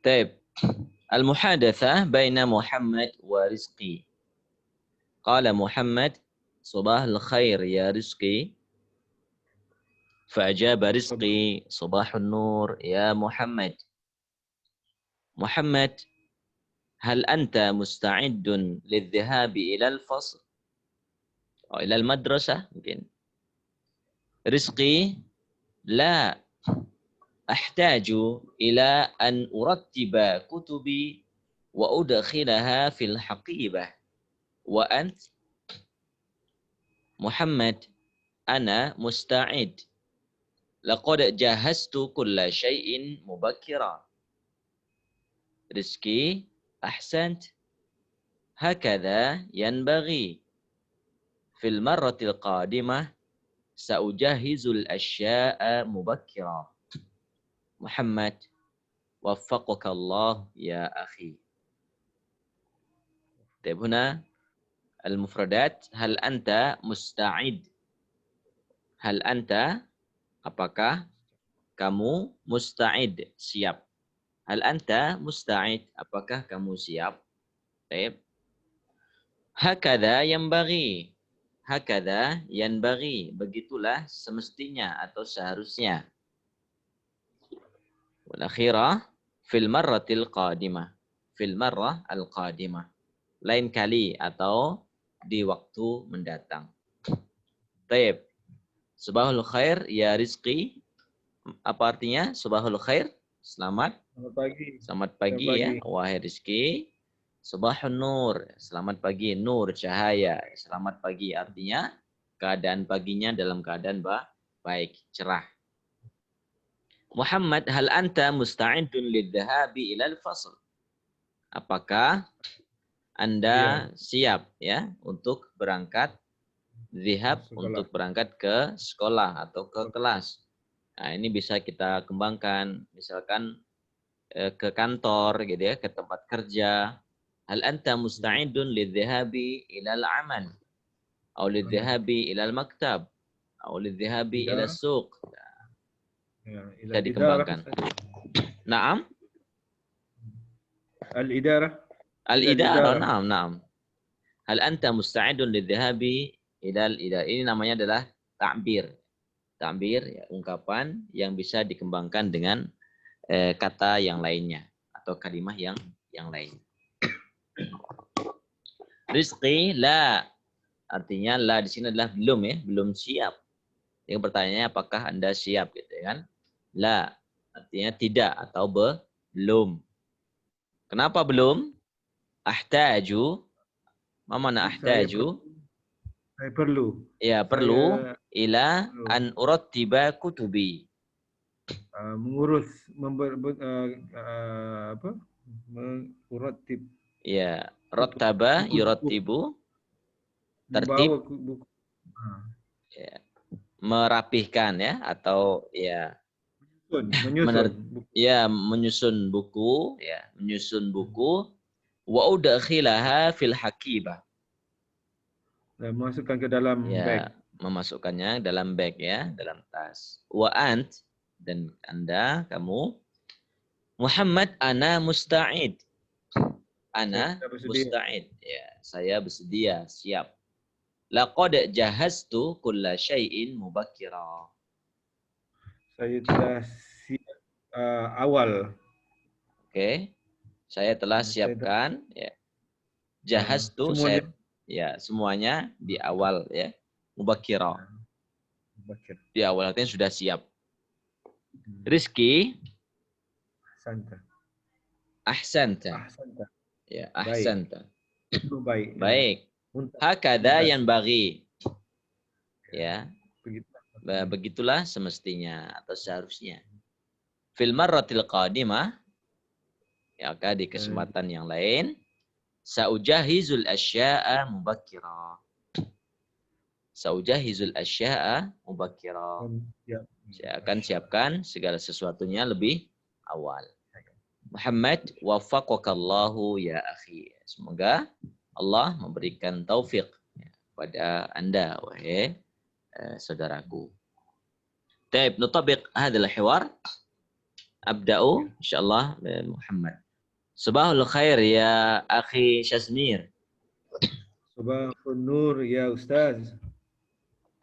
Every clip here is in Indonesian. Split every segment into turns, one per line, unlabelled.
طيب المحادثة بين محمد ورزقي. قال محمد صباح الخير يا رزقي، فأجاب رزقي صباح النور يا محمد. محمد هل أنت مستعد للذهاب إلى الفصل أو إلى المدرسة mungkin. رزقي لا أحتاج إلى أن أرتب كتبي وأدخلها في الحقيبة. وأنت؟ محمد أنا مستعد، لقد جهزت كل شيء مبكرا. رزقي أحسنت، هكذا ينبغي. في المرة القادمة سأجهز الأشياء مبكرا. محمد وفقك الله يا أخي. طيب هنا المفردات. هل أنت مستعد؟ هل أنت apakah kamu musta'id siap? Hal anta musta'id, apakah kamu siap? Baik. Hakadha yanbaghi. Hakadha yanbaghi, begitulah semestinya atau seharusnya. Wal akhirah fil marratil qadimah. Fil marrah al qadimah. Lain kali atau di waktu mendatang. Baik. Subahul khair ya Rizqi. Apa artinya subahul khair? Selamat
pagi.
Selamat pagi ya, wahai Rizki. Subahun nur, selamat pagi, nur, cahaya. Selamat pagi artinya keadaan paginya dalam keadaan baik, cerah. Muhammad, hal anta musta'idun lidhahabi ilal fasl? Apakah Anda siap ya untuk berangkat zihab, untuk berangkat ke sekolah atau ke kelas? Nah, ini bisa kita kembangkan, misalkan ke kantor gitu ya, ke tempat kerja. Hal anta musta'idun lidhahabi ilal amal atau lidhahabi ilal maktab atau lidhahabi ilal suq. Kita dikembangkan. Naam?
Al-idarah.
Al-idarah, naam, naam. Hal anta musta'idun lidhahabi ilal idarah. Ini namanya adalah ta'bir. Ta'bir, ya, ungkapan yang bisa dikembangkan dengan kata yang lainnya atau kalimah yang lain. Rizqi la, artinya la di sini adalah belum ya, belum siap. Yang pertanyaannya apakah Anda siap gitu kan? La artinya tidak atau belum. Kenapa belum? Ahtaju, ma mana ahtaju?
Saya perlu.
Ya, perlu ila an urattiba kutubi.
Mengurus apa? Menguratib.
Ya, rattaba yurattibu, tertib.
Buku.
Ya, merapihkan ya atau ya menyusun buku ya, menyusun buku. Wa udkhilaha fil haqibah.
Dan masukkan ke dalam bag.
Memasukkannya dalam bag ya, dalam tas. Wa ant, dan Anda, kamu. Muhammad ana musta'id. Ana musta'id. Ya, saya bersedia, siap. Laqad jahaztu kulla syai'in mubakkira.
Saya telah siap awal.
Oke. Saya telah siapkan ya. Jahaztu saya ya, semuanya di awal ya. Mubakkira. Di awal artinya sudah siap. Rizki. Ahsanta. Ya, ahsanta.
Baik.
Baik. Hakadha yanbaghi. Ya. Begitulah semestinya atau seharusnya. Fil marratil qadimah, ya, di kesempatan yang lain, saujahizul asya'a mubakkira. Saujahizul asya'a mubakkira. Saya akan siapkan segala sesuatunya lebih awal. Muhammad waffaqakallahu ya akhi. Semoga Allah memberikan taufik pada Anda wahai saudaraku. Taib nutabiq hadzal hiwar. Abda'u insyaallah Muhammad. Sabahul khair ya akhi Shazmir.
Sabahun nur ya Ustaz.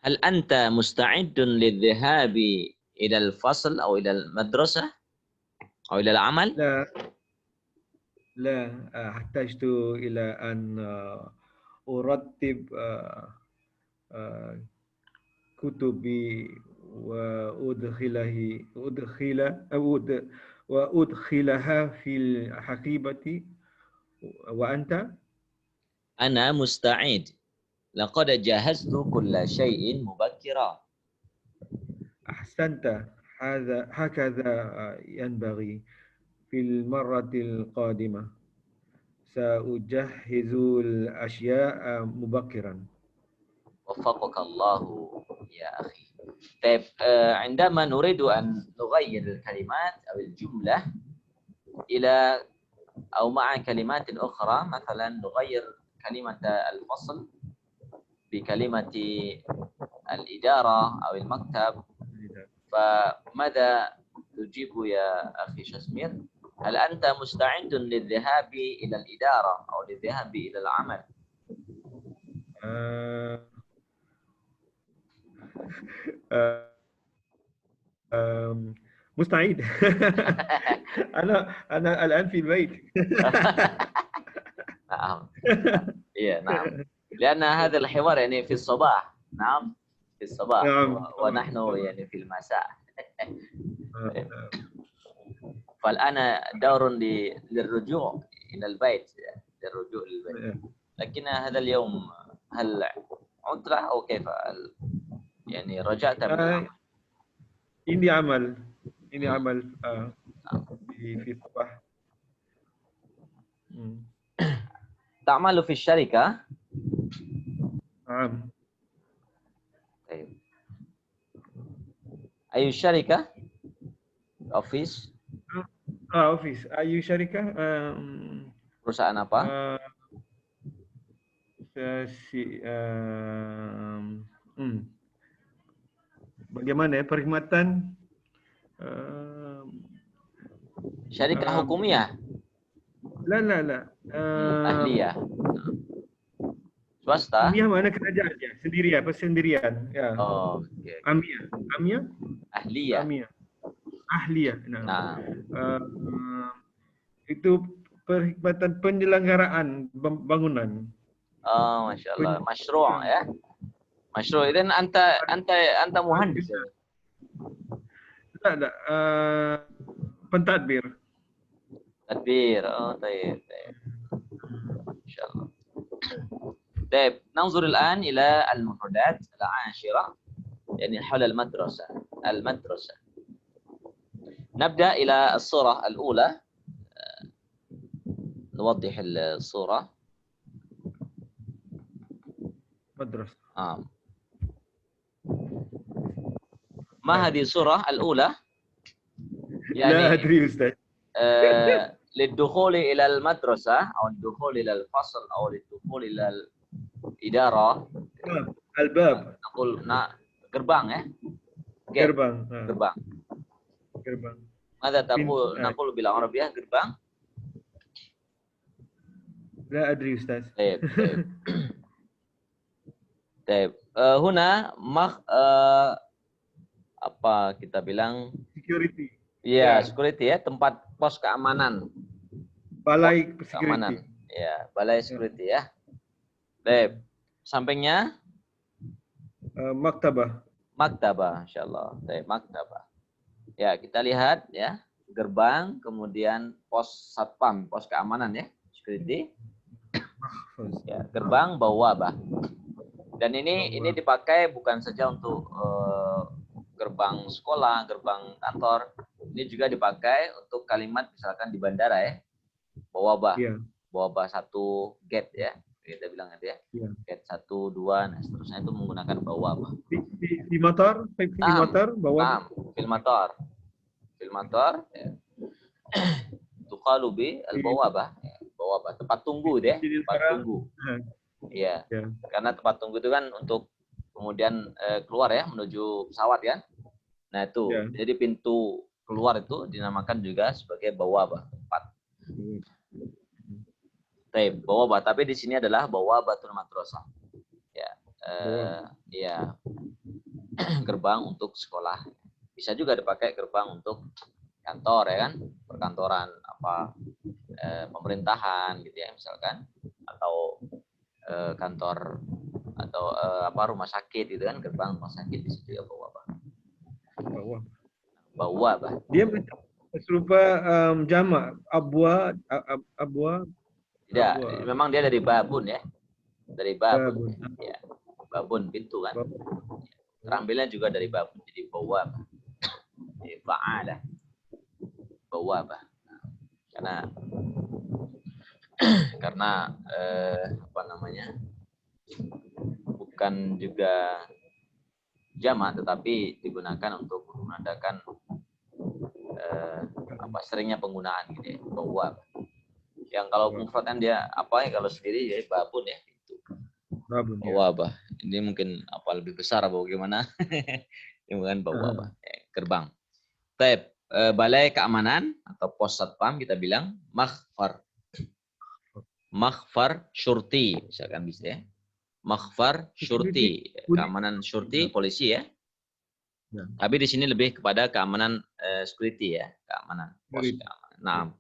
هل أنت مستعد للذهاب إلى الفصل أو إلى المدرسة أو إلى العمل؟
لا احتجت إلى أن أرتب كتبي وأدخلها في الحقيبة. وأنت؟
أنا مستعد. لقد جهزت كل شيء مبكرا.
أحسنت. هكذا ينبغي. في المرة القادمة سأجهز الأشياء مبكرا.
وفقك الله يا أخي. طيب عندما نريد أن نغير الكلمات أو الجملة إلى أو مع كلمات أخرى، مثلا نغير كلمة الفصل بكلمة الإدارة أو المكتب، فماذا تجيب يا أخي شزمير؟ هل أنت مستعد للذهاب إلى الإدارة أو للذهاب إلى العمل؟
مستعد. أنا الآن في البيت.
نعم. إيه نعم. لأن هذا الحوار يعني في الصباح. نعم في الصباح.
نعم.
ونحن يعني في المساء. فالآن دور للرجوع إلى البيت، للرجوع للبيت. لكن هذا اليوم هل عطلة أو كيف؟ يعني رجعت من العمل؟
عندي عمل في الصباح.
تعمل في الشركة؟
نعم.
طيب. أي شركة؟ أوفيس؟
أوفيس. أي شركة؟
Perusahaan apa?
Bagaimana ya perkhidmatan?
Syarikat hukumiyah?
La.
Ahliyah. Swasta?
Hukumiyah mana kerajaan ya? Sendirian. Ya.
Oh, okay.
Amiyah?
Ahliyah.
Ahliyah.
Nah.
Itu perkhidmatan penyelenggaraan bangunan.
Oh, Masya Allah. Masyru' ya? Masyru' itu anta muhandis ya?
لا pentadbir.
تدبير. طيب. إن شاء الله. طيب ننظر الآن إلى المفردات العاشرة يعني حول المدرسة. نبدأ إلى الصورة الأولى. نوضح الصورة.
مدرسة.
ما هذه الصورة الأولى؟
يعني لا أدري أستاذ.
للدخول إلى المدرسة أو الدخول إلى الفصل أو للدخول إلى الإدارة.
الباب.
نقول gerbang ya.
Gerbang.
ماذا نقول بالعربية gerbang؟
لا أدري أستاذ.
طيب. هنا apa kita bilang?
Security.
Iya, security ya, tempat pos keamanan.
Balai
security. Keamanan. Ya, balai security ya. Baik. Sampingnya
maktabah.
Insyaallah. Baik, maktabah. Ya, kita lihat ya, gerbang, kemudian pos satpam, pos keamanan ya, security. Ya, gerbang bawabah. Dan ini dipakai bukan saja untuk gerbang sekolah, gerbang kantor. Ini juga dipakai untuk kalimat misalkan di bandara ya. Bawabah. Yeah. Bawabah 1 gate ya. Kita bilang itu ya. Yeah. Gate 1, 2, nah seterusnya itu menggunakan bawabah.
Di motor, bawabah. Fil motor ya. Tuqalu bi al-bawabah. Bawabah, tempat tunggu deh, tempat tunggu. Iya. Yeah. Karena tempat tunggu itu kan untuk kemudian keluar ya menuju pesawat kan. Nah itu, jadi pintu
keluar itu dinamakan juga sebagai bawabah, tempat. Bawabah, tapi di sini adalah bawabatul madrasah. Ya, ya, gerbang untuk sekolah. Bisa juga dipakai gerbang untuk kantor, ya kan, perkantoran apa, pemerintahan gitu ya misalkan, atau kantor atau apa, rumah sakit gitu kan, gerbang rumah sakit di situ ya bawabah. Bawabah.
Dia serupa jamak abwa.
Tidak, memang dia dari babun ya. Dari babun. Ya. Babun pintu kan. Terambilnya juga dari babun, jadi bawabah. Jadi fa'alah. Bawabah. Karena apa namanya? Bukan juga jamak, tetapi digunakan untuk menandakan apa, seringnya penggunaan gitu ya, bawabah. Yang kalau mufradnya dia apa ya, kalau sendiri ya babun ya itu.
Babun.
Bawabah. Ini mungkin apa lebih besar apa bagaimana? Ini bukan bawabah, gerbang. Baik, balai keamanan atau pos satpam kita bilang makhfar. Makhfar syurti, misalkan bisa ya. Makhfar syurti, keamanan syurti, polisi ya. Tapi di sini lebih kepada keamanan security ya, keamanan pos keamanan. Nah,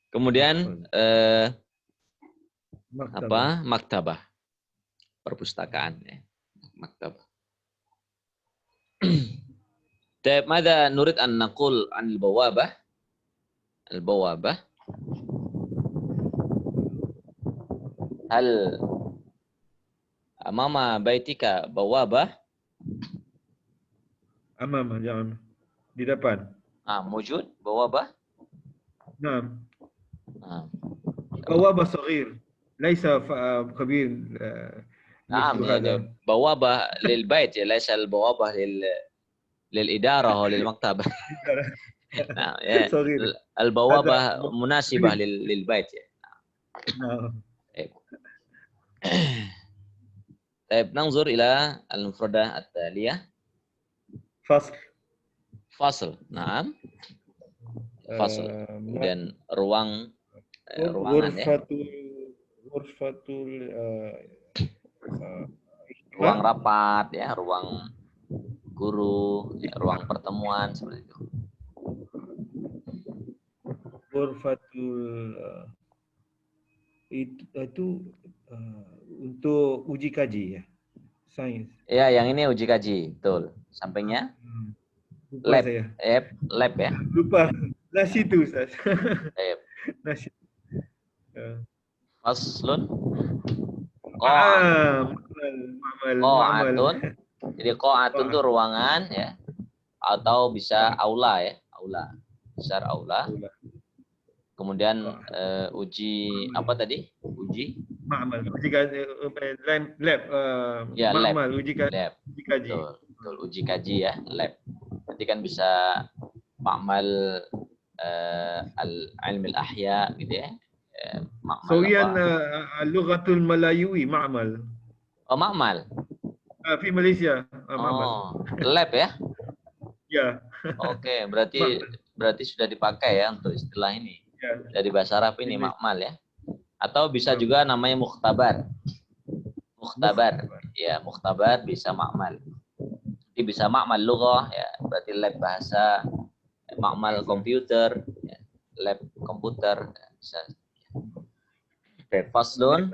kemudian apa? Maktabah, perpustakaan ya. Maktabah. Tapi mada nurid an naqul an al-bawabah? Al-bawabah. Hal amama baitika bawabah?
Amama, jangan. Di depan.
Mujud bawabah?
Naam. بوابة صغير ليس كبير.
نعم يعني بوابة للبيت ليس البوابة للإدارة أو للمكتب. نعم البوابة مناسبة للبيت.
نعم.
طيب ننظر إلى المفردة التالية. فصل. نعم. فصل. Kemudian ruangan ya. Ruang rapat ya, ruang guru, ya, ruang pertemuan seperti itu.
Itu untuk uji kaji ya, sains.
Ya, yang ini uji kaji, betul. Sampingnya lab, lab ya.
Lupa. Nasi itu, Ustaz.
Nasi. Faslun. Qa'atun. Jadi qa'atun itu ruangan ya. Atau bisa aula ya, aula. Besar aula. Kemudian uji apa tadi? Uji
ma'mal, uji kaji, lab,
ya,
ma'mal,
uji kaji. Betul, uji kaji ya, lab. Nanti kan bisa ma'mal al-ilm al-ahya gitu ya.
Soalnya al-lughatul Malayui ma'mal.
Oh, ma'mal.
Di Malaysia.
Lab ya?
Ya.
Oke, berarti sudah dipakai ya untuk istilah ini. Ya. Dari bahasa Arab ini ma'mal ya. Atau bisa juga namanya mukhtabar. Mukhtabar. Ya, mukhtabar bisa ma'mal. Jadi bisa ma'mal lughah ya, berarti lab bahasa, ma'mal komputer, ya, lab komputer bisa. Faslun.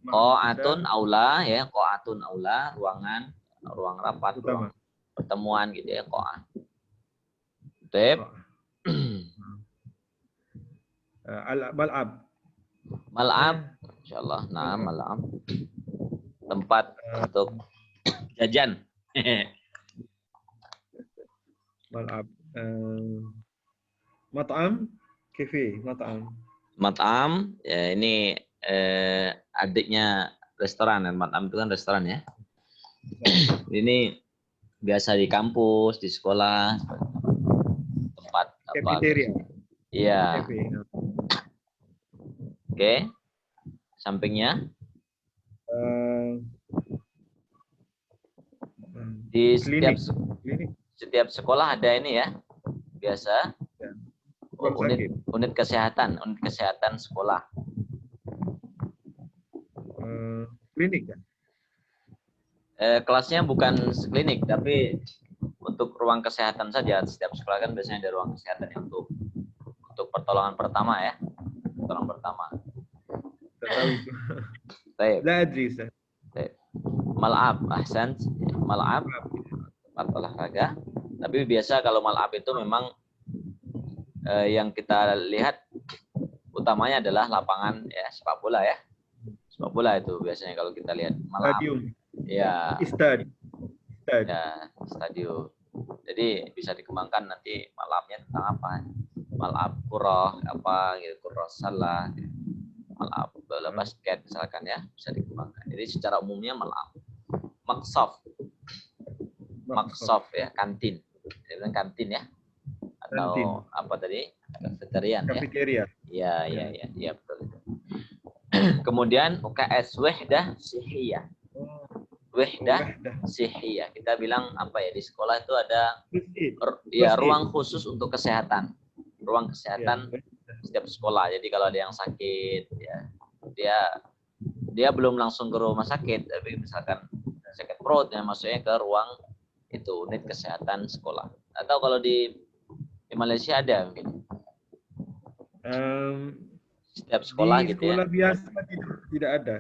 Qa'atun aula ya, qa'atun aula, ruangan, ruang rapat, ruang pertemuan gitu ya, qa'ah. Tep.
Mal'ab.
Mal'ab, insyaallah. Nah, mal'ab. Tempat untuk jajan.
Mal'ab. Mat'am, cafe, mat'am.
Mat'am, ya ini adiknya restoran, dan mat'am itu kan restoran ya. Ini biasa di kampus, di sekolah, tempat
cafeteria.
Iya. Oke. Sampingnya di setiap sekolah ada ini ya, biasa unit kesehatan sekolah.
Klinik kan?
Kelasnya bukan klinik, tapi untuk ruang kesehatan saja. Setiap sekolah kan biasanya ada ruang kesehatan yang untuk pertolongan pertama ya. Pertolongan pertama.
Tahu itu.
Baik.
La adri, Ustaz.
Mal'ab, ahsan. Mal'ab, tempat olahraga. Tapi biasa kalau mal'ab itu memang yang kita lihat utamanya adalah lapangan ya sepak bola ya. Sepak bola itu biasanya kalau kita lihat mal'ab.
Stadium.
Ya.
Stadium.
Ya, stadium. Jadi bisa dikembangkan nanti mal'abnya tentang apa? Mal'ab kurah apa gitu, kurah salah. Mal'ab bola basket misalkan ya, bisa dikembangkan. Jadi secara umumnya mal'ab. Maksaf ya, kantin. Jadi kantin ya. Atau kantin. Apa tadi? Kafeteria. Ya, betul itu. Kemudian UKS wahdah sihiyah. Wahdah sihiyah. Kita bilang apa ya, di sekolah itu ada ruang khusus untuk kesehatan. Ruang kesehatan setiap sekolah. Jadi kalau ada yang sakit ya dia belum langsung ke rumah sakit, tapi misalkan sakit perut ya maksudnya ke ruang itu unit kesehatan sekolah. Atau kalau di Malaysia ada mungkin. Setiap sekolah
di
gitu
sekolah
ya.
biasa tidak ada.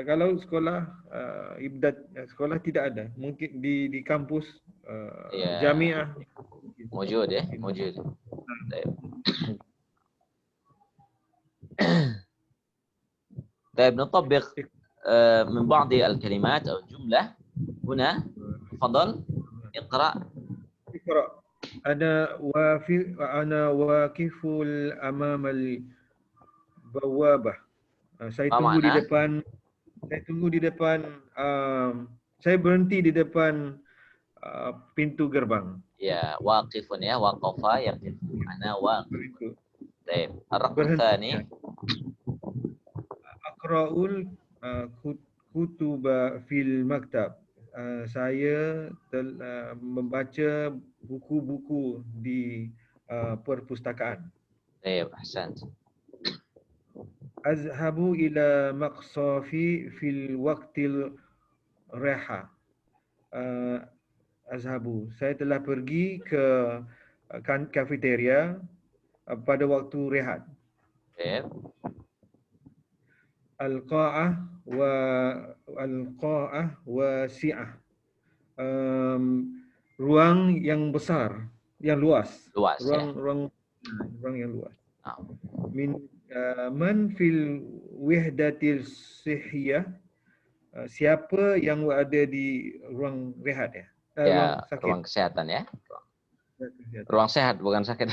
Kalau sekolah ibdat sekolah tidak ada. Mungkin di kampus jamiah
mujud ya, mujud. طيب نطبق من بعض الكلمات أو الجملة هنا. تفضل اقرأ.
أنا واقف أمام البوابة. Saya tunggu di depan. Saya berhenti di depan pintu gerbang.
Ya, waqifun ya, waqafa yaqif. Ana waqif. Baik, ar-raqam tsani.
Aqra'ul kutuba fil maktab. Saya membaca buku-buku di perpustakaan.
Baik, ahsant.
Azhabu ila maqsafi fil waqtil reha. Azhabu. Saya telah pergi ke kafeteria pada waktu rehat. Al-qa'ah wasi'ah. Ruang yang besar, yang luas. Ruang yang luas. Man fil wihdatil sihiyah. Siapa yang ada di ruang rehat ya?
Ruang kesehatan ya. Ruang sehat bukan sakit.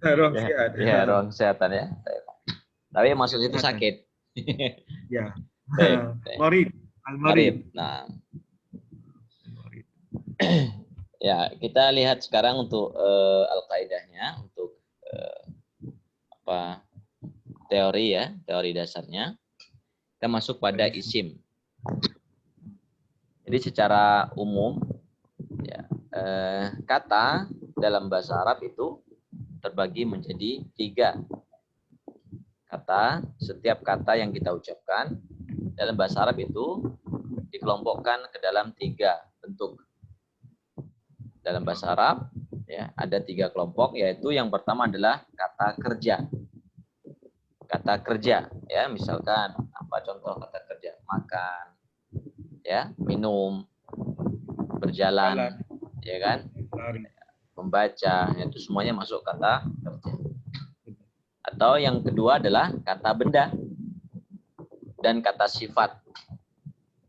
Ruang sehat.
Ya, ruang kesehatan ya. Tapi maksud itu sakit.
Ya. Marid. Al-marid.
Nah. Ya, kita lihat sekarang untuk al-qaidahnya, untuk teori ya, teori dasarnya. Kita masuk pada isim. Jadi secara umum ya, kata dalam bahasa Arab itu terbagi menjadi 3. Setiap kata yang kita ucapkan dalam bahasa Arab itu dikelompokkan ke dalam 3 bentuk. Dalam bahasa Arab ya, ada 3 kelompok, yaitu yang pertama adalah kata kerja. Kata kerja ya, misalkan apa contoh kata kerja? Makan, ya, minum, berjalan, ya kan? Membaca, itu semuanya masuk kata kerja. Atau yang kedua adalah kata benda dan kata sifat.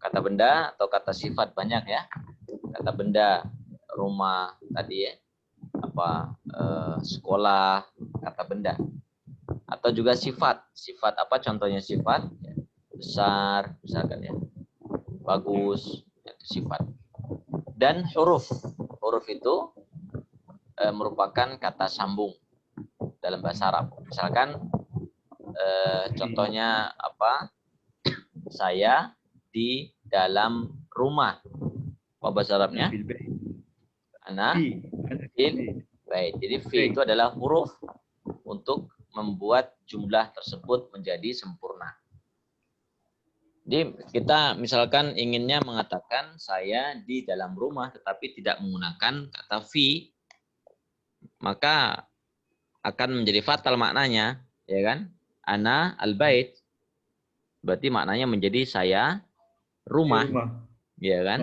Kata benda atau kata sifat banyak ya. Kata benda, rumah tadi ya, sekolah, kata benda. Atau juga sifat. Sifat apa contohnya sifat? Ya, besar, misalkan ya. Bagus, itu sifat. Dan huruf. Huruf itu merupakan kata sambung dalam bahasa Arab. Misalkan contohnya apa? Saya di dalam rumah. Apa bahasa Arabnya? Ana fil Baik, jadi fi itu adalah huruf untuk membuat jumlah tersebut menjadi sempurna. Jadi kita misalkan inginnya mengatakan saya di dalam rumah tetapi tidak menggunakan kata fi, maka akan menjadi fatal maknanya, ya kan? Ana al-bait. Berarti maknanya menjadi saya rumah, ya kan?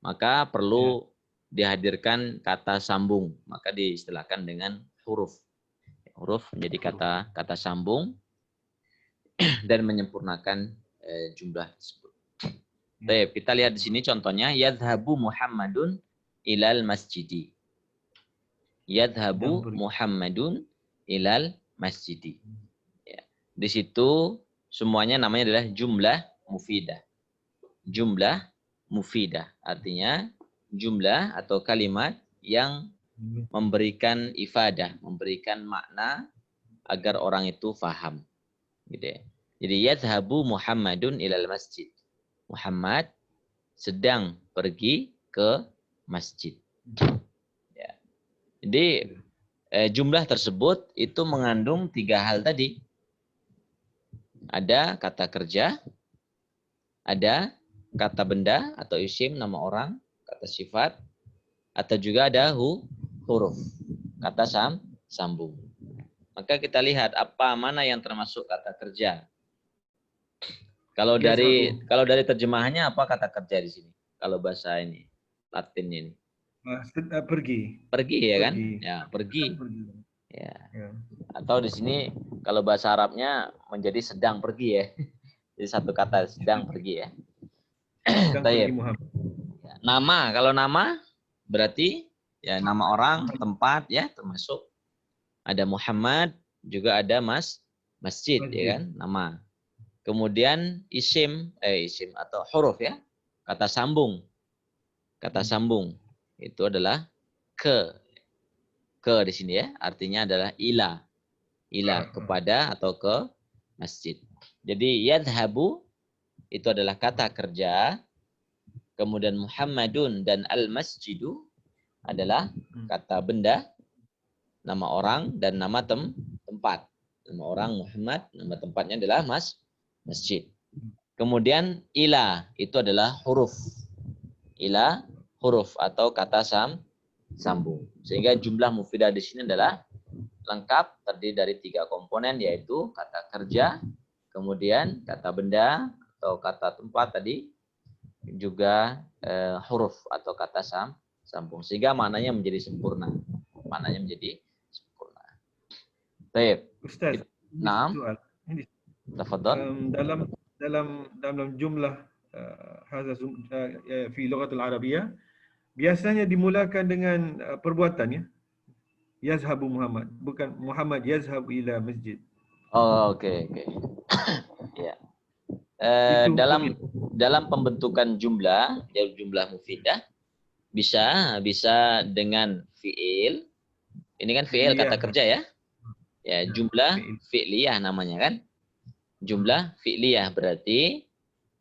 Maka perlu dihadirkan kata sambung, maka diistilahkan dengan huruf. Huruf menjadi kata sambung dan menyempurnakan jumlah tersebut. Baik, kita lihat di sini contohnya yadhhabu Muhammadun ilal masjidi. Yadhhabu Muhammadun ilal masjidi. Ya. Di situ semuanya namanya adalah jumlah mufidah. Jumlah mufidah artinya jumlah atau kalimat yang memberikan ifadah, memberikan makna agar orang itu faham. Gitu ya. Jadi yadhhabu Muhammadun ilal masjid. Muhammad sedang pergi ke masjid. Ya. Jadi jumlah tersebut itu mengandung 3 hal tadi. Ada kata kerja, ada kata benda atau isim nama orang, kata sifat, atau juga ada huruf, kata sambung. Maka kita lihat apa mana yang termasuk kata kerja. Kalau dari terjemahannya apa kata kerja di sini? Kalau bahasa ini Latin ini.
Pergi.
Pergi ya kan? Ya, pergi. Ya. Atau di sini kalau bahasa Arabnya menjadi sedang pergi ya. Jadi satu kata sedang pergi ya. Nama, kalau nama berarti ya nama orang, tempat ya termasuk. Ada Muhammad, juga ada masjid ya kan, nama. Kemudian isim atau huruf ya, kata sambung. Kata sambung itu adalah ke di sini ya, artinya adalah ila kepada atau ke masjid. Jadi yadhabu itu adalah kata kerja, kemudian Muhammadun dan al-masjidu adalah kata benda, nama orang dan nama tempat. Nama orang Muhammad, nama tempatnya adalah masjid. Kemudian ila itu adalah huruf. Ila huruf atau kata sambung. Sehingga jumlah mufidah di sini adalah lengkap, terdiri dari 3 komponen, yaitu kata kerja, kemudian kata benda atau kata tempat tadi, juga huruf atau kata sambung. Sehingga maknanya menjadi sempurna. Maknanya menjadi sempurna. Baik.
Ustaz,
Naam.
Tafadhal. Dalam jumlah fi lughatul Arabiyyah biasanya dimulakan dengan perbuatan ya. Yazhabu Muhammad, bukan Muhammad yazhabu ila masjid.
Oh, oke. Ya. Dalam pembentukan jumlah mufidah bisa dengan fiil. Ini kan fiil kata kerja ya. Ya, jumlah fi'liyah namanya kan. Jumlah fi'liyah berarti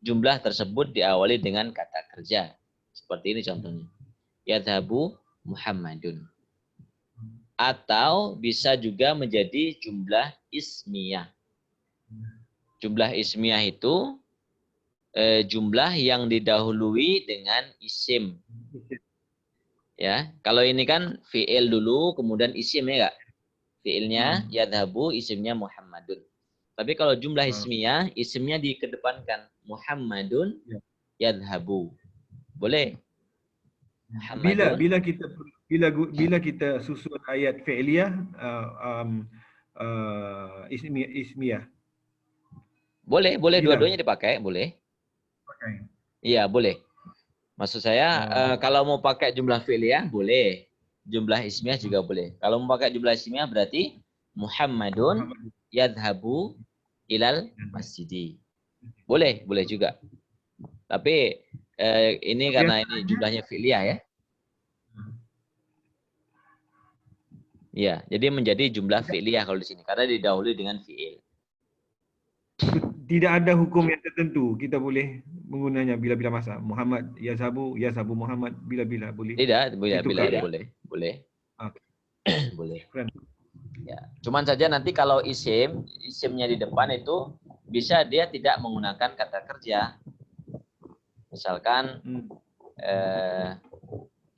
jumlah tersebut diawali dengan kata kerja. Seperti ini contohnya. Yadhabu Muhammadun. Atau bisa juga menjadi jumlah ismiyah. Jumlah ismiyah itu jumlah yang didahului dengan isim. Ya, kalau ini kan fi'il dulu kemudian isim ya enggak? Fi'ilnya yadhabu, isimnya Muhammadun. Tapi kalau jumlah ismiyah, isimnya dikedepankan Muhammadun yadhabu. Boleh? Muhammadun.
Bila kita susun ayat fi'liyah ismiyah.
Boleh dua-duanya dipakai, boleh. Iya, boleh. Maksud saya kalau mau pakai jumlah fi'liyah boleh. Jumlah ismiyah juga boleh. Kalau mau pakai jumlah ismiyah berarti Muhammadun yadhabu ilal masjidi. Boleh juga. Tapi ini karena ini jumlahnya fi'liyah ya. Ya, jadi menjadi jumlah fi'liyah kalau di sini karena didahului dengan fi'il.
Tidak ada hukum yang tertentu. Kita boleh menggunanya bila-bila masa. Muhammad yazhabu Muhammad bila-bila boleh.
Tidak, bila boleh.
Okay.
Boleh. Ya, cuman saja nanti kalau isimnya di depan itu bisa dia tidak menggunakan kata kerja. Misalkan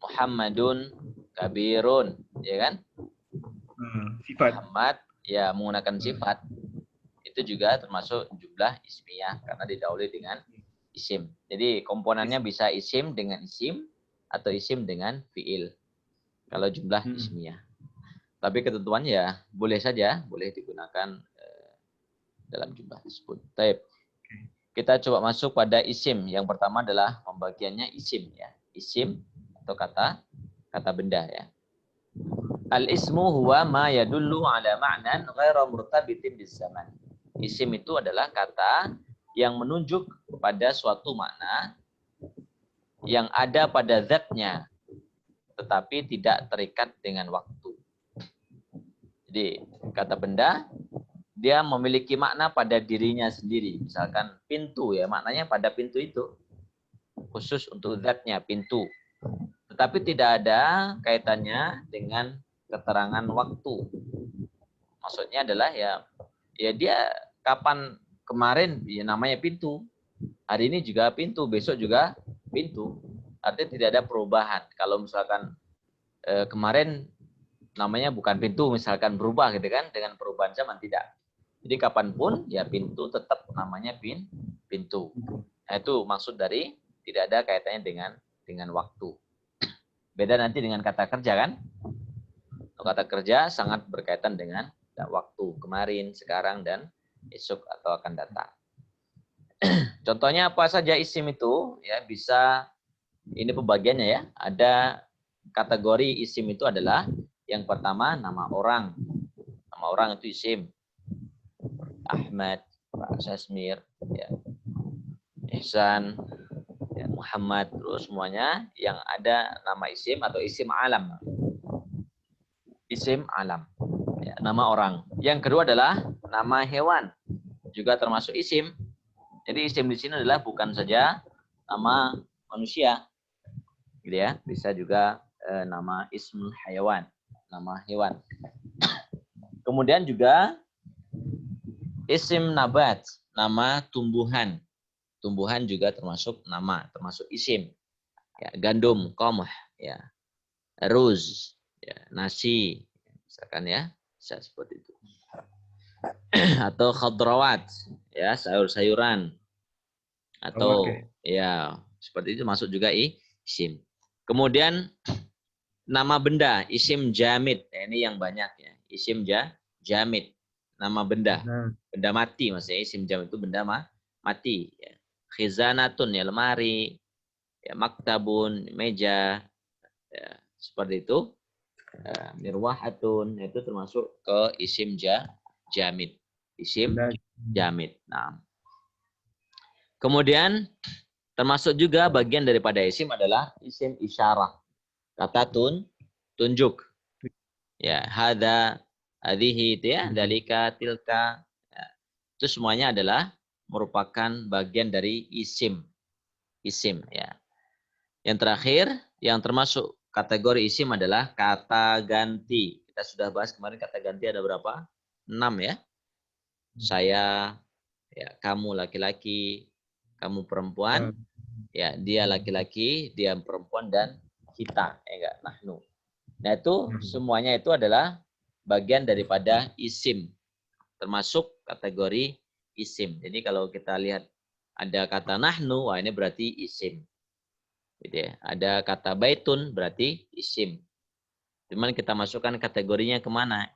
Muhammadun kabirun, ya kan?
Sifat.
Muhammad ya menggunakan sifat. Itu juga termasuk jumlah ismiyah karena didahului dengan isim. Jadi komponennya bisa isim dengan isim atau isim dengan fiil. Kalau jumlah ismiyah. Tapi ketentuannya ya boleh saja, boleh digunakan dalam jumlah tersebut. Baik. Kita coba masuk pada isim. Yang pertama adalah pembagiannya isim ya. Isim atau kata benda ya. Al-ismu huwa ma yadullu ala ma'nan ghairu murtabitin bis zaman. Isim itu adalah kata yang menunjuk pada suatu makna yang ada pada zatnya tetapi tidak terikat dengan waktu. Jadi kata benda dia memiliki makna pada dirinya sendiri. Misalkan pintu ya, maknanya pada pintu itu. Khusus untuk zatnya, pintu. Tetapi tidak ada kaitannya dengan keterangan waktu. Maksudnya adalah ya dia kapan kemarin ya namanya pintu. Hari ini juga pintu, besok juga pintu. Artinya tidak ada perubahan. Kalau misalkan kemarin namanya bukan pintu, misalkan berubah gitu kan, dengan perubahan zaman tidak. Jadi kapanpun ya pintu tetap namanya pintu. Nah, itu maksud dari tidak ada kaitannya dengan waktu. Beda nanti dengan kata kerja kan? Kata kerja sangat berkaitan dengan waktu kemarin, sekarang dan esok atau akan datang. Contohnya apa saja isim itu? Ya bisa ini pembagiannya ya. Ada kategori isim itu adalah yang pertama nama orang. Nama orang itu isim. Ahmad, Pak Sasmir, ya. Ihsan, ya, Muhammad, terus semuanya yang ada nama isim atau isim alam. Isim alam, ya, nama orang. Yang kedua adalah nama hewan, juga termasuk isim. Jadi isim di sini adalah bukan saja nama manusia, gitu ya. Bisa juga nama ismul hayawan, nama hewan. Kemudian juga isim nabat, nama tumbuhan. Tumbuhan juga termasuk nama, termasuk isim. Ya, gandum, qamah, ya. Ruz, ya, nasi, misalkan ya, bisa seperti itu. Atau khadrawat, ya, sayur-sayuran. Atau ya, seperti itu masuk juga isim. Kemudian nama benda, isim jamid. Ini yang banyak ya. Isim jamid, nama benda. Benda mati maksudnya, isim jamid itu benda mati ya. Khizanatun ya lemari, ya maktabun meja, ya, seperti itu. Mirwahatun itu termasuk ke isim jamid. Isim jamid. Nah. Kemudian termasuk juga bagian daripada isim adalah isim isyarah. Kata tunjuk. Ya, hada, hadhihi itu ya, dalika, tilka. Ya. Itu semuanya adalah merupakan bagian dari isim. Isim ya. Yang terakhir, yang termasuk kategori isim adalah kata ganti. Kita sudah bahas kemarin kata ganti ada berapa? 6 ya. Saya, ya, kamu laki-laki, kamu perempuan, ya, dia laki-laki, dia perempuan, dan kita, ya enggak, nahnu. Nah, itu semuanya itu adalah bagian daripada isim. Termasuk kategori isim. Jadi kalau kita lihat ada kata nahnu, wah ini berarti isim. Gitu ya. Ada kata baitun berarti isim. Cuman kita masukkan kategorinya kemana?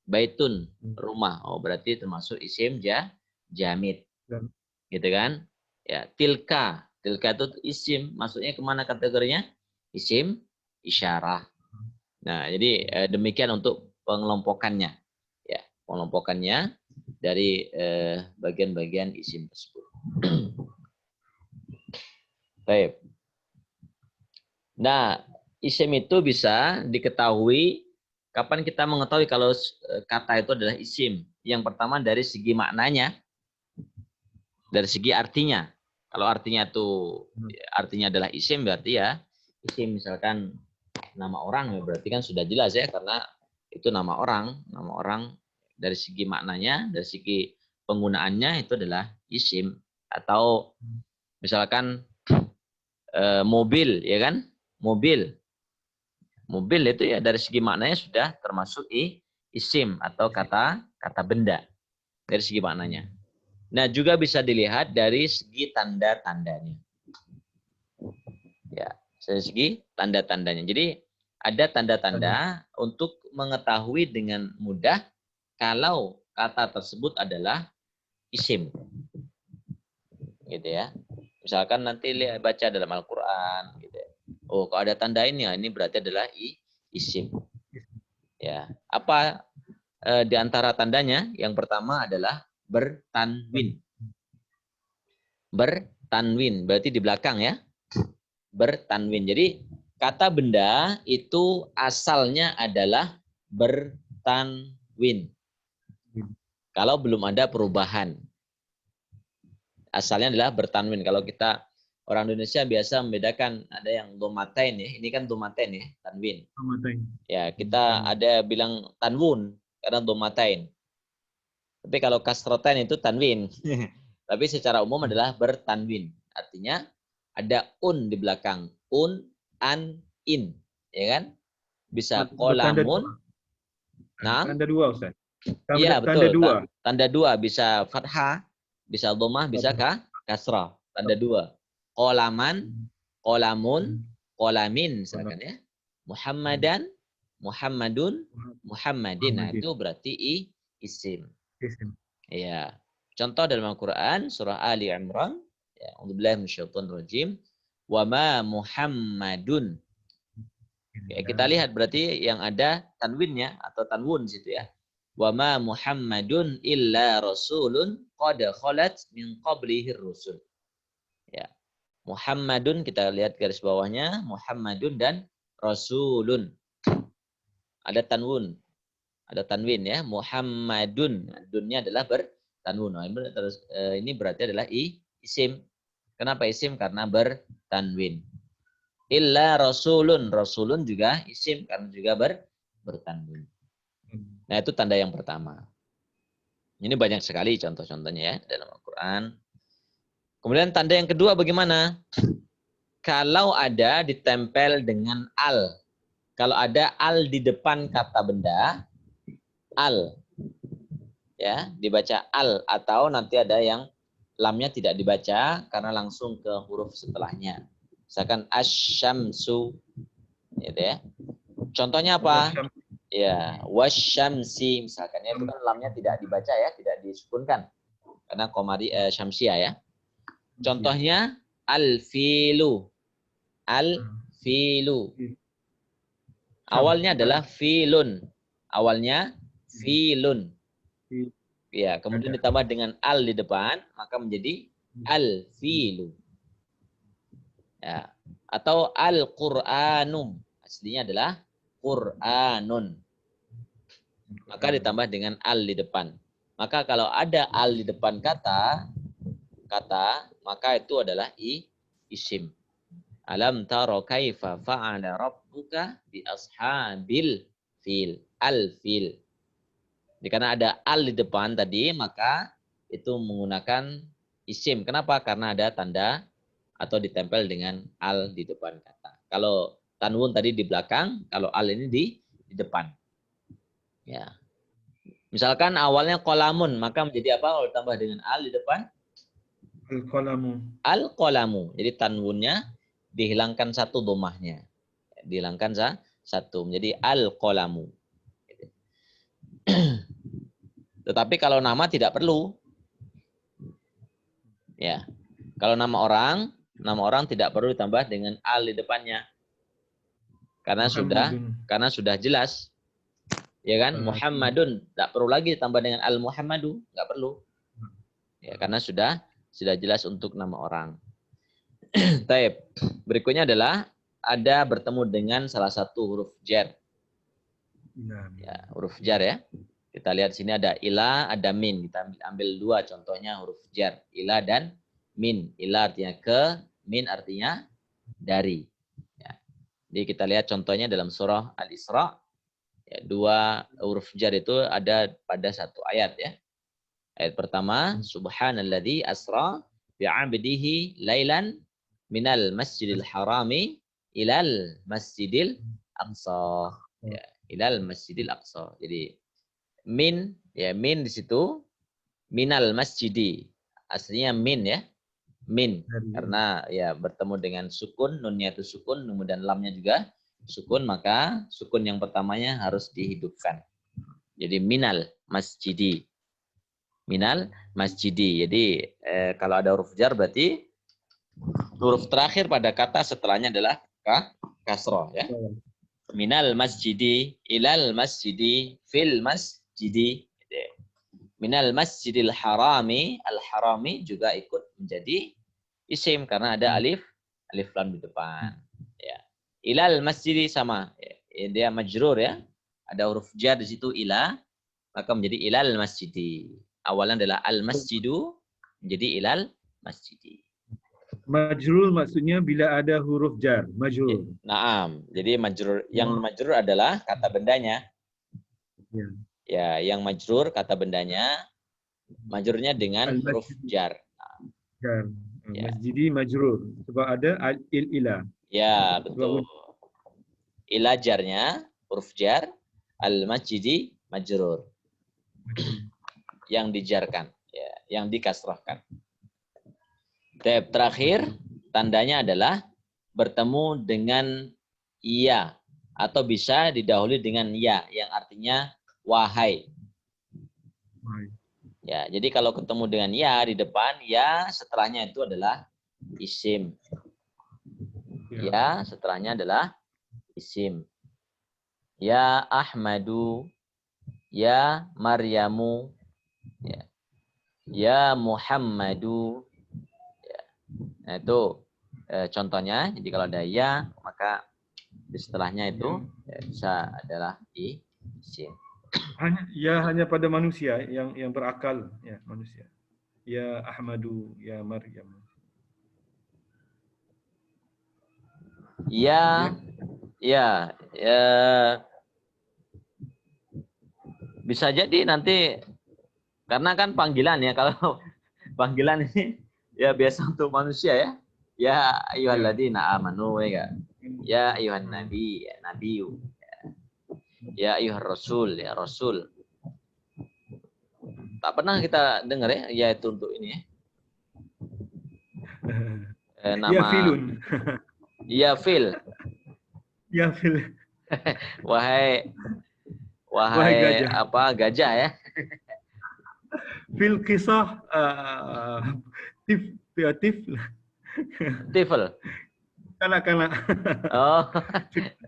Baitun, rumah. Oh berarti termasuk isim jamid. Gitu kan? Ya, tilka. Tilka itu isim. Masuknya kemana kategorinya? Isim isyarah. Nah, jadi demikian untuk pengelompokannya. Ya, pengelompokannya dari bagian-bagian isim tersebut. Baik. Nah, isim itu bisa diketahui kapan kita mengetahui kalau kata itu adalah isim. Yang pertama dari segi maknanya, dari segi artinya. Kalau artinya itu artinya adalah isim berarti ya isim misalkan nama orang berarti kan sudah jelas ya karena itu nama orang dari segi maknanya, dari segi penggunaannya itu adalah isim. Atau misalkan mobil, ya kan? Mobil itu ya dari segi maknanya sudah termasuk isim atau kata benda dari segi maknanya. Nah, juga bisa dilihat dari segi tanda-tandanya. Ya, dari segi tanda-tandanya. Jadi ada tanda-tanda untuk mengetahui dengan mudah kalau kata tersebut adalah isim. Gitu ya. Misalkan nanti lihat baca dalam Al-Qur'an gitu ya. Oh, kalau ada tanda ini ya, ini berarti adalah isim. Ya. Apa di antara tandanya? Yang pertama adalah bertanwin. Bertanwin berarti di belakang ya. Bertanwin. Jadi kata benda itu asalnya adalah bertanwin. Kalau belum ada perubahan. Asalnya adalah bertanwin. Kalau kita orang Indonesia biasa membedakan ada yang domatain ya. Ini kan domatain ya, tanwin. Ya, kita ada bilang tanwun karena domatain. Tapi kalau kasrotain itu tanwin. Tapi secara umum adalah bertanwin. Artinya ada di belakang. An, in. Ya kan? Bisa kolamun. Nah,
tanda dua, Ustaz.
Iya,
Tanda
betul.
dua.
Tanda dua. Bisa fathah, bisa domah, bisa kasrah. Tanda dua. Kolaman, kolamun, kolamin. Misalkan ya. Muhammadan, Muhammadun, Muhammadin. Nah, itu berarti isim. Ya. Contoh dalam Al-Quran, surah Ali Imran. Ya, A'udzubillahi minasyaitonirrajim. Wa ma Muhammadun. Ya, kita lihat berarti yang ada tanwinnya atau tanwun situ ya. Wa ma Muhammadun illa rasulun qad khalat min qablihi rusul. Ya. Muhammadun kita lihat garis bawahnya, Muhammadun dan rasulun. Ada tanwun. Ada tanwin ya, Muhammadun. Dunnya adalah bertanwun. Ini berarti adalah isim. Kenapa isim? Karena bertanwin. Illa rasulun. Rasulun juga isim karena juga bertanwin. Nah, itu tanda yang pertama. Ini banyak sekali contoh-contohnya ya dalam Al-Quran. Kemudian tanda yang kedua bagaimana? Kalau ada ditempel dengan al. Kalau ada al di depan kata benda, al. Ya, dibaca al. Atau nanti ada yang lamnya tidak dibaca karena langsung ke huruf setelahnya. Misalkan asyamsu. Gitu ya. Contohnya apa? Ya, wasyamsi misalkan ya, itu kan lamnya tidak dibaca ya, tidak disukunkan karena komari syamsia ya. Contohnya al-filu. Al-filu. Awalnya adalah filun. Awalnya filun. Ya, kemudian ditambah dengan al di depan, maka menjadi al-filu. Ya. Atau al-Qur'anum. Aslinya adalah Qur'anun. Maka ditambah dengan al di depan. Maka kalau ada al di depan kata, maka itu adalah isim. Alam taro kaifa fa'ala rabbuka bi ashabil fil. Al-fil. Jadi karena ada al di depan tadi, maka itu menggunakan isim. Kenapa? Karena ada tanda atau ditempel dengan al di depan kata. Kalau tanwun tadi di belakang, kalau al ini di depan. Ya. Misalkan awalnya kolamun, maka menjadi apa kalau ditambah dengan al di depan?
Al-qalamu.
Al-qalamu. Jadi tanwunnya dihilangkan satu domahnya. Dihilangkan satu. Menjadi al-qalamu. Tetapi kalau nama tidak perlu. Ya. Kalau nama orang tidak perlu ditambah dengan al di depannya. Karena sudah jelas. Ya kan? Muhammadun tidak perlu lagi ditambah dengan al-Muhammadu, enggak perlu. Ya, karena sudah jelas untuk nama orang. Taib. Berikutnya adalah ada bertemu dengan salah satu huruf jar. Ya, huruf jar ya. Kita lihat sini ada ila, ada min. Kita ambil dua contohnya huruf jar. Ila dan min. Ila artinya ke, min artinya dari. Ya. Jadi kita lihat contohnya dalam surah Al-Isra. Ya, 2 huruf jar itu ada pada satu ayat ya. Ayat pertama, subhanalladzi asra bi'abdihi lailan minal masjidil harami ilal masjidil aqsa. Ya, ilal masjidil aqsa. Jadi min ya, min di situ minal masjidi. Aslinya min ya. Min karena ya bertemu dengan sukun, nunnya itu sukun, kemudian lamnya juga sukun, maka sukun yang pertamanya harus dihidupkan. Jadi minal masjidi. Minal masjidi. Jadi kalau ada huruf jar berarti huruf terakhir pada kata setelahnya adalah kasroh ya. Minal masjidi ilal masjidi fil masjidi. Minal masjidil harami, al-harami juga ikut menjadi isim karena ada alif lam di depan. Ya. Ilal masjidi sama, ya, dia majrur ya. Ada huruf jar di situ ila, maka menjadi ilal masjidi. Awalnya adalah al-masjidu, menjadi ilal masjidi.
Majrur maksudnya bila ada huruf jar, majrur.
Naam. Jadi majrur, yang majrur adalah kata bendanya.
Ya.
Ya, yang majrur kata bendanya, majrurnya dengan huruf jar.
Jar.
Ya.
Masjidi majrur. Sebab ada il-ila.
Ya, betul. Ila jarnya, huruf jar, al-masjidi majrur. Yang dijarkan, ya, yang dikasrahkan. Terakhir, tandanya adalah bertemu dengan iya atau bisa didahului dengan ya yang artinya wahai. Ya, jadi kalau ketemu dengan ya di depan, ya setelahnya itu adalah isim. Ya setelahnya adalah isim. Ya Ahmadu, ya Maryamu, ya Muhammadu. Ya. Nah itu contohnya. Jadi kalau ada ya, maka di setelahnya itu ya, bisa adalah isim.
Hanya pada manusia yang berakal, ya manusia. Ya Ahmadu, ya Maryam.
Ya. Bisa jadi nanti karena kan panggilan ya, kalau panggilan ini ya biasa untuk manusia ya. Ya ayyuhalladzina amanu ya. Ya ayyuhan nabi, ya nabiyu. Ya ayyuhar rasul, ya rasul. Tak pernah kita dengar ya itu untuk ini ya. Nama
ya filun.
Ya fil.
Ya fil.
Wahai
gajah.
apa gajah ya.
Fil kisah
Tifel.
Kanak-kanak.
Oh.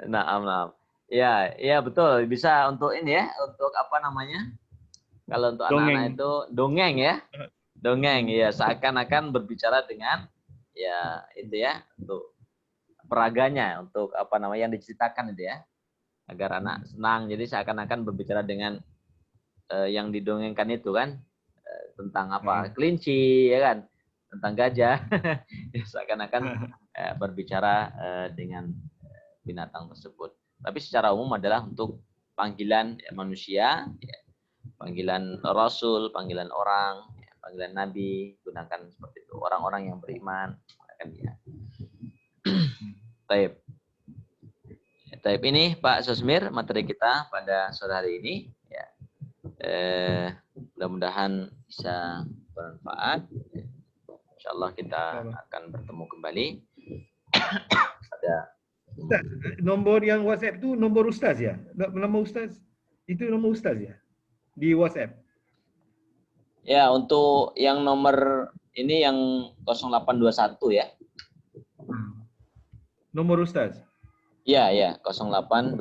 Naam. Ya betul, bisa untuk ini ya, untuk apa namanya? Kalau untuk anak-anak itu dongeng ya. Dongeng ya, seakan-akan berbicara dengan ya itu ya, untuk peraganya, untuk apa namanya yang diceritakan itu ya. Agar anak senang, jadi seakan-akan berbicara dengan yang didongengkan itu kan, tentang apa? Kelinci ya kan, tentang gajah. Seakan-akan berbicara dengan binatang tersebut. Tapi secara umum adalah untuk panggilan manusia, ya, panggilan rasul, panggilan orang, ya, panggilan nabi, gunakan seperti itu. Orang-orang yang beriman, gunakan dia. Taib ini Pak Sosmir, materi kita pada sore hari ini. Ya. Mudah-mudahan bisa bermanfaat. Insyaallah kita akan bertemu kembali. Ada
nomor yang WhatsApp itu nomor Ustaz ya? Nama Ustaz? Itu nomor Ustaz ya? Di WhatsApp?
Ya, untuk yang nomor ini yang 0821 ya.
Nomor Ustaz?
Ya, 0821.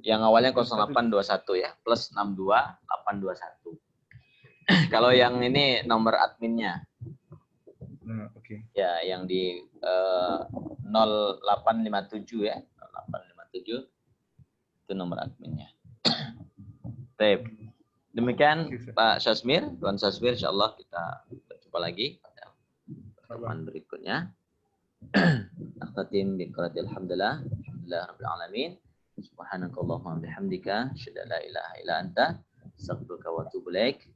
Yang awalnya 0821 ya, plus 62 821. Kalau yang ini nomor adminnya.
Oke.
Ya, yang di 0857 ya, 0857 itu nomor adminnya. Baik. Demikian Pak Sosmir, Tuan Sosmir, insyaallah kita berjumpa lagi pada pertemuan berikutnya.
Nakhtatim bi qiraatil hamdalillah. Alhamdulillah rabbil alamin. Subhanakallahumma bihamdika asyhadu an la ilaha illa anta astaghfiruka wa atubu ilaik.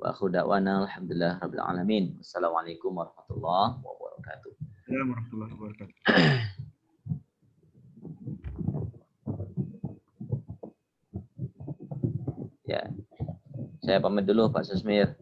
Wa akhiru da'wana alhamdulillah rabbil alamin. Wassalamualaikum warahmatullahi wabarakatuh.
Assalamualaikum warahmatullahi wabarakatuh.
Ya. Saya pamit dulu Pak Susmir.